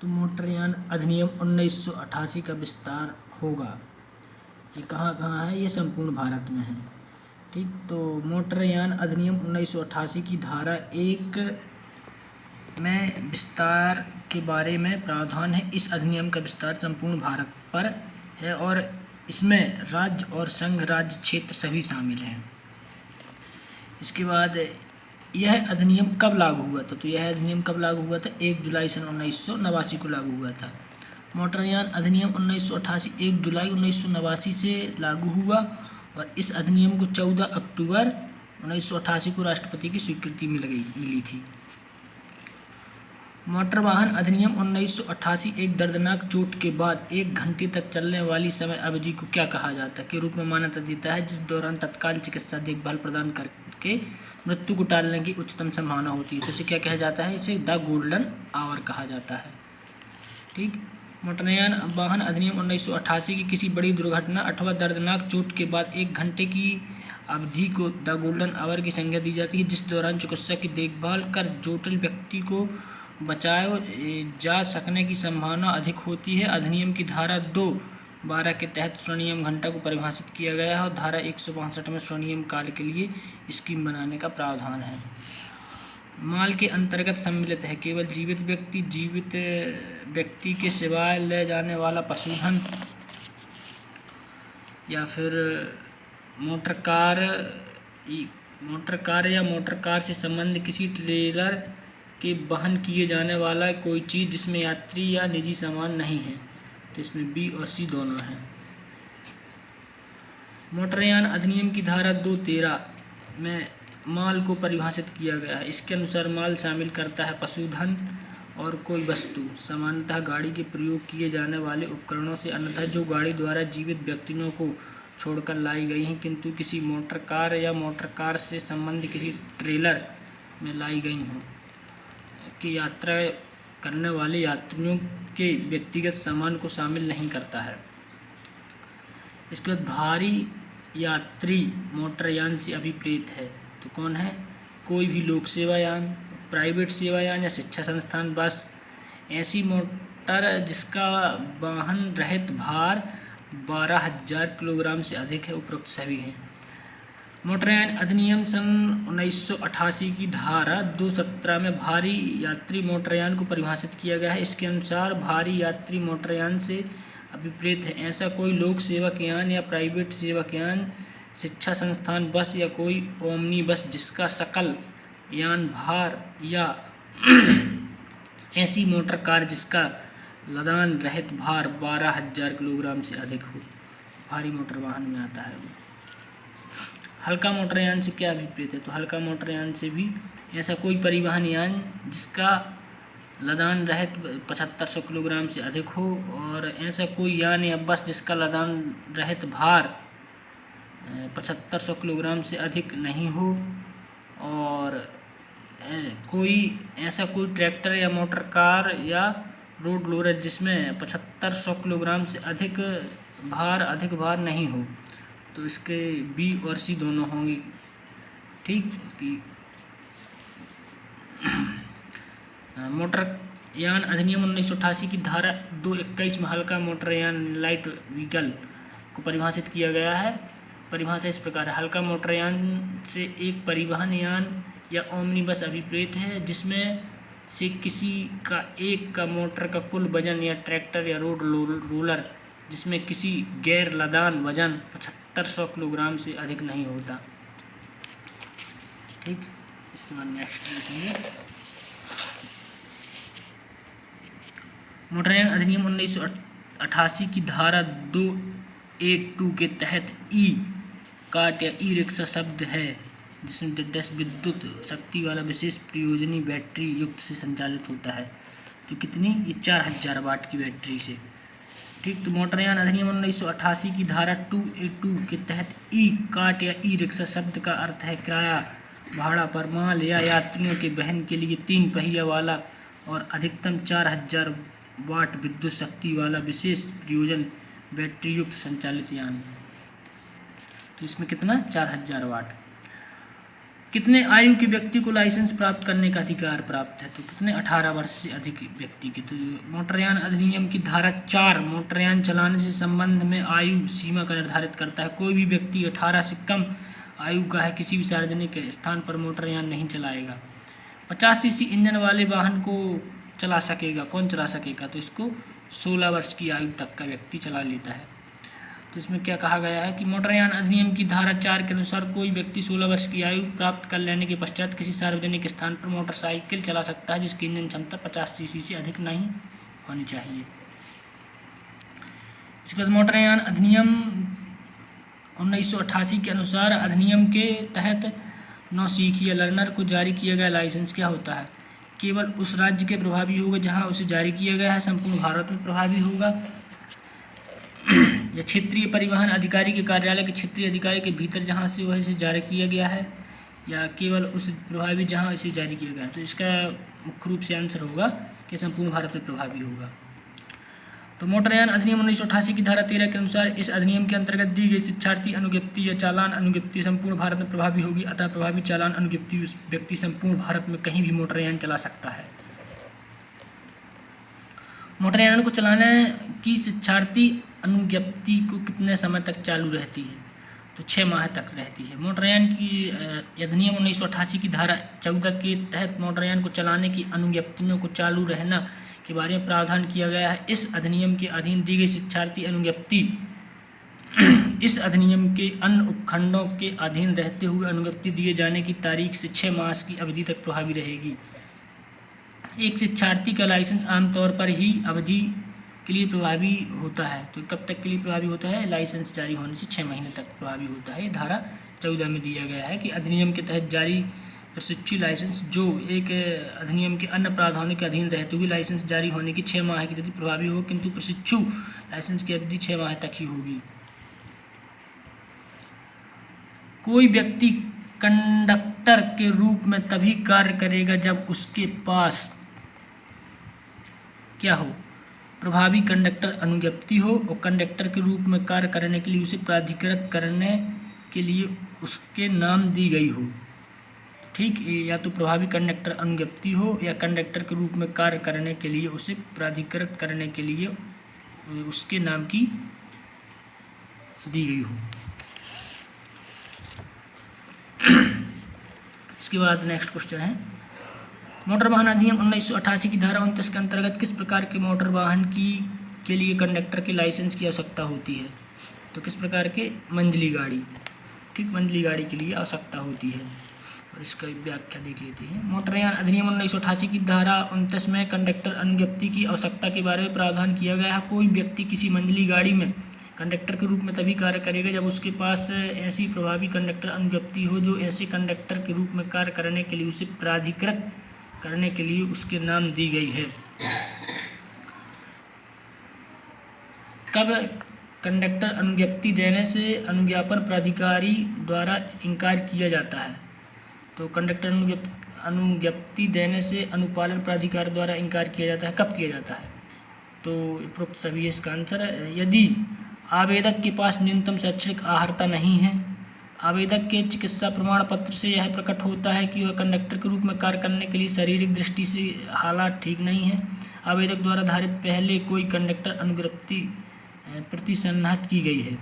तो मोटरयान अधिनियम 1988 का विस्तार होगा। ये कहाँ कहाँ है? ये संपूर्ण भारत में है। ठीक, तो मोटरयान अधिनियम 1988 की धारा 1 में विस्तार के बारे में प्रावधान है। इस अधिनियम का विस्तार संपूर्ण भारत पर है और इसमें राज्य और संघ राज्य क्षेत्र सभी शामिल हैं। इसके बाद यह अधिनियम कब लागू हुआ था? तो यह अधिनियम कब लागू हुआ था? 1 जुलाई सन 1989 को लागू हुआ था। मोटरयान अधिनियम 1988 1 जुलाई 1989 से लागू हुआ और इस अधिनियम को 14 अक्टूबर 1988 को राष्ट्रपति की स्वीकृति मिली थी। मोटर वाहन अधिनियम 1988 एक दर्दनाक चोट के बाद 1 घंटे तक चलने वाली समय अवधि को क्या कहा जाता है के रूप में मान्यता देता है, जिस दौरान तत्काल चिकित्सा देखभाल प्रदान करके मृत्यु को टालने की उच्चतम संभावना होती है। तो इसे क्या कहा जाता है? इसे द गोल्डन आवर कहा जाता है। ठीक, मोटरयान वाहन अधिनियम 1988 की किसी बड़ी दुर्घटना अथवा दर्दनाक चोट के बाद 1 घंटे की अवधि को द गोल्डन आवर की संज्ञा दी जाती है, जिस दौरान चिकित्सा की देखभाल कर जटिल व्यक्ति को बचाया जा सकने की संभावना अधिक होती है। अधिनियम की धारा 2(12) के तहत स्वर्णिम घंटा को परिभाषित किया गया है और धारा 162 में स्वर्णिम काल के लिए स्कीम बनाने का प्रावधान है। माल के अंतर्गत सम्मिलित है केवल जीवित व्यक्ति के सिवाय ले जाने वाला पशुधन या फिर मोटर कार या मोटर कार से संबंधित किसी ट्रेलर के वहन किए जाने वाला कोई चीज़ जिसमें यात्री या निजी सामान नहीं है। तो इसमें बी और सी दोनों हैं। मोटरयान अधिनियम की धारा 2(13) में माल को परिभाषित किया गया है। इसके अनुसार माल शामिल करता है पशुधन और कोई वस्तु, सामान्यतः गाड़ी के प्रयोग किए जाने वाले उपकरणों से, अन्यथा जो गाड़ी द्वारा जीवित व्यक्तियों को छोड़कर लाई गई हैं किंतु किसी मोटर कार या मोटर कार से संबंधित किसी ट्रेलर में लाई गई हों, की यात्रा करने वाले यात्रियों के व्यक्तिगत सामान को शामिल नहीं करता है। इसके बाद भारी यात्री मोटरयान से अभिप्रेत है। तो कौन है? कोई भी लोक सेवायान, प्राइवेट सेवायान या शिक्षा संस्थान बस, ऐसी मोटर जिसका वाहन रहित भार 12,000 किलोग्राम से अधिक है, उपरोक्त सभी हैं। मोटरयान अधिनियम सन 1988 की धारा 2(17) में भारी यात्री मोटरयान को परिभाषित किया गया है। इसके अनुसार भारी यात्री मोटरयान से अभिप्रेत है ऐसा कोई लोक सेवक यान या प्राइवेट सेवक यान, शिक्षा संस्थान बस या कोई ओमनी बस जिसका सकल यान भार या ऐसी मोटर कार जिसका लदान रहित भार 12,000 किलोग्राम से अधिक हो, भारी मोटर वाहन में आता है वो। हल्का मोटरयान से क्या अभिप्रेत है? तो हल्का मोटरयान से भी ऐसा कोई परिवहन यान जिसका लदान रहित 7500 किलोग्राम से अधिक हो और ऐसा कोई यान या बस जिसका लदान रहित भार 7500 किलोग्राम से अधिक नहीं हो और ऐसा कोई ट्रैक्टर या मोटर कार या रोड लोडर जिसमें 7500 किलोग्राम से अधिक भार नहीं हो। तो इसके बी और सी दोनों होंगी। ठीक, इसकी मोटरयान अधिनियम 1988 की धारा 2(21) में हल्का मोटरयान लाइट व्हीकल को परिभाषित किया गया है। परिभाषा इस प्रकार है: हल्का मोटरयान से एक परिवहन यान या ओमनी बस अभिप्रेत है जिसमें से किसी का एक का मोटर का कुल वजन या ट्रैक्टर या रोड रोलर जिसमें किसी गैर लदान वजन 7500 किलोग्राम से अधिक नहीं होता। ठीक, इसके बाद नेक्स्ट देखेंगे। मोटरयान अधिनियम 1988 की धारा 2(A)(2) के तहत ई कार्ट या ई रिक्शा शब्द है जिसमें विद्युत शक्ति वाला विशेष प्रयोजनी बैटरी युक्त से संचालित होता है। तो कितनी? ये 4000 वाट की बैटरी से। ठीक, तो मोटरयान अधिनियम 1988 की धारा 2(A)(2) के तहत ई कार्ट या ई रिक्शा शब्द का अर्थ है किराया भाड़ा पर माल या यात्रियों के वहन के लिए 3 पहिया वाला और अधिकतम 4000 वाट विद्युत शक्ति वाला विशेष प्रयोजन बैटरी युक्त संचालित यान। तो इसमें कितना? 4000 वाट। कितने आयु के व्यक्ति को लाइसेंस प्राप्त करने का अधिकार प्राप्त है? तो कितने? 18 वर्ष से अधिक व्यक्ति के। तो मोटरयान अधिनियम की धारा 4 मोटरयान चलाने से संबंध में आयु सीमा का निर्धारित करता है। कोई भी व्यक्ति 18 से कम आयु का है किसी भी सार्वजनिक स्थान पर मोटरयान नहीं चलाएगा। 50 सीसी इंजन वाले वाहन को चला सकेगा। कौन चला सकेगा? तो इसको 16 वर्ष की आयु तक का व्यक्ति चला लेता है। तो इसमें क्या कहा गया है कि मोटरयान अधिनियम की धारा 4 के अनुसार कोई व्यक्ति 16 वर्ष की आयु प्राप्त कर लेने के पश्चात किसी सार्वजनिक स्थान पर मोटरसाइकिल चला सकता है जिसकी इंजन क्षमता 50 सीसी से अधिक नहीं होनी चाहिए। इसके बाद मोटरयान अधिनियम 1988 के अनुसार अधिनियम के तहत नौसिखिया लर्नर को जारी किया गया लाइसेंस क्या होता है? केवल उस राज्य के प्रभावी होगा जहां उसे जारी किया गया है, संपूर्ण भारत में प्रभावी होगा, या क्षेत्रीय परिवहन अधिकारी के कार्यालय के क्षेत्रीय अधिकारी के भीतर जहां से वह इसे जारी किया गया है, या केवल उस प्रभावी जहां इसे जारी किया गया है। तो इसका मुख्य रूप से आंसर होगा कि संपूर्ण भारत में प्रभावी होगा। तो मोटरयान अधिनियम 1988 की धारा 13 के अनुसार इस अधिनियम के अंतर्गत दी गई शिक्षार्थी अनुज्ञप्ति या चालान अनुज्ञप्ति संपूर्ण भारत में प्रभावी होगी। अतः प्रभावी चालान अनुज्ञप्ति उस व्यक्ति संपूर्ण भारत में कहीं भी मोटरयान चला सकता है। मोटरयान को चलाने की शिक्षार्थी अनुज्ञप्ति को कितने समय तक चालू रहती है? तो 6 माह तक रहती है। मोटरयान की अधिनियम 1988 की धारा 14 के तहत मोटरयान को चलाने की अनुज्ञप्तियों को चालू रहना के बारे में प्रावधान किया गया है। इस अधिनियम के अधीन दी गई शिक्षार्थी अनुज्ञप्ति इस अधिनियम के अन्य उपखंडों के अधीन रहते हुए अनुज्ञप्ति दिए जाने की तारीख से 6 मास की अवधि तक प्रभावी रहेगी। एक शिक्षार्थी का लाइसेंस आमतौर पर ही अवधि के लिए प्रभावी होता है। तो कब तक के लिए प्रभावी होता है? लाइसेंस जारी होने से 6 महीने तक प्रभावी होता है। धारा 14 में दिया गया है कि अधिनियम के तहत जारी प्रशिक्षु लाइसेंस जो एक अधिनियम के अन्य प्रावधानों के अधीन रहते हुए लाइसेंस जारी होने की 6 माह की अवधि प्रभावी हो, किंतु प्रशिक्षु लाइसेंस की अवधि 6 माह तक ही होगी। कोई व्यक्ति कंडक्टर के रूप में तभी कार्य करेगा जब उसके पास क्या हो? प्रभावी कंडक्टर अनुज्ञप्ति हो और कंडक्टर के रूप में कार्य करने के लिए उसे प्राधिकृत करने के लिए उसके नाम दी गई हो। ठीक, या तो प्रभावी कंडक्टर अनुज्ञप्ति हो या कंडक्टर के रूप में कार्य करने के लिए उसे प्राधिकृत करने के लिए उसके नाम की दी गई हो। इसके बाद नेक्स्ट क्वेश्चन है, मोटर वाहन अधिनियम 1988 की धारा 29 के अंतर्गत किस प्रकार के मोटर वाहन के लिए कंडक्टर के लाइसेंस की आवश्यकता होती है? तो किस प्रकार के? मंझली गाड़ी। ठीक, मंझली गाड़ी के लिए आवश्यकता होती है। और इसका व्याख्या देख लेते हैं। मोटरयान अधिनियम 1988 की धारा 29 में कंडक्टर अनुज्ञप्ति की आवश्यकता के बारे में प्रावधान किया गया है। कोई व्यक्ति किसी मंझली गाड़ी में कंडक्टर के रूप में तभी कार्य करेगा जब उसके पास ऐसी प्रभावी कंडक्टर अनुज्ञप्ति हो जो ऐसे कंडक्टर के रूप में कार्य करने के लिए उसे प्राधिकृत करने के लिए उसके नाम दी गई है। कब कंडक्टर अनुज्ञप्ति देने से अनुज्ञापन प्राधिकारी द्वारा इनकार किया जाता है? तो कंडक्टर अनुज्ञप्ति देने से अनुपालन प्राधिकार द्वारा इनकार किया जाता है। कब किया जाता है? तो उपरोक्त सभी इसका आंसर है। यदि आवेदक के पास न्यूनतम शैक्षणिक अर्हता नहीं है, आवेदक के चिकित्सा प्रमाण पत्र से यह प्रकट होता है कि वह कंडक्टर के रूप में कार्य करने के लिए शारीरिक दृष्टि से हालात ठीक नहीं है, आवेदक द्वारा धारित पहले कोई कंडक्टर अनुज्ञप्ति प्रतिसन्नाहत की गई है,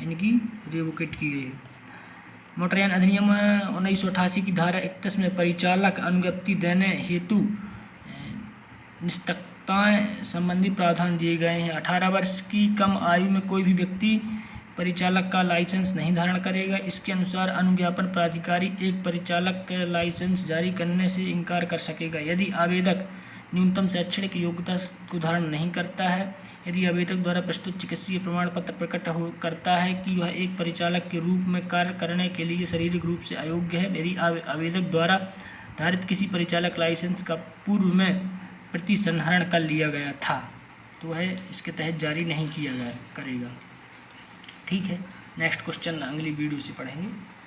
यानी कि रिवोकेट की गई है। मोटरयान अधिनियम 1988 की धारा 31 में परिचालक अनुज्ञप्ति देने हेतु निष्पक्षताएं संबंधी प्रावधान दिए गए हैं। 18 वर्ष की कम आयु में कोई भी व्यक्ति परिचालक का लाइसेंस नहीं धारण करेगा। इसके अनुसार अनुज्ञापन प्राधिकारी एक परिचालक लाइसेंस जारी करने से इनकार कर सकेगा यदि आवेदक न्यूनतम शैक्षणिक योग्यता को धारण नहीं करता है, यदि आवेदक द्वारा प्रस्तुत चिकित्सीय प्रमाण पत्र प्रकट करता है कि वह एक परिचालक के रूप में कार्य करने के लिए शारीरिक रूप से अयोग्य है, यदि आवेदक द्वारा धारित किसी परिचालक लाइसेंस का पूर्व में प्रतिसंहरण कर लिया गया था तो वह इसके तहत जारी नहीं किया करेगा। ठीक है, नेक्स्ट क्वेश्चन अगली वीडियो से पढ़ेंगे।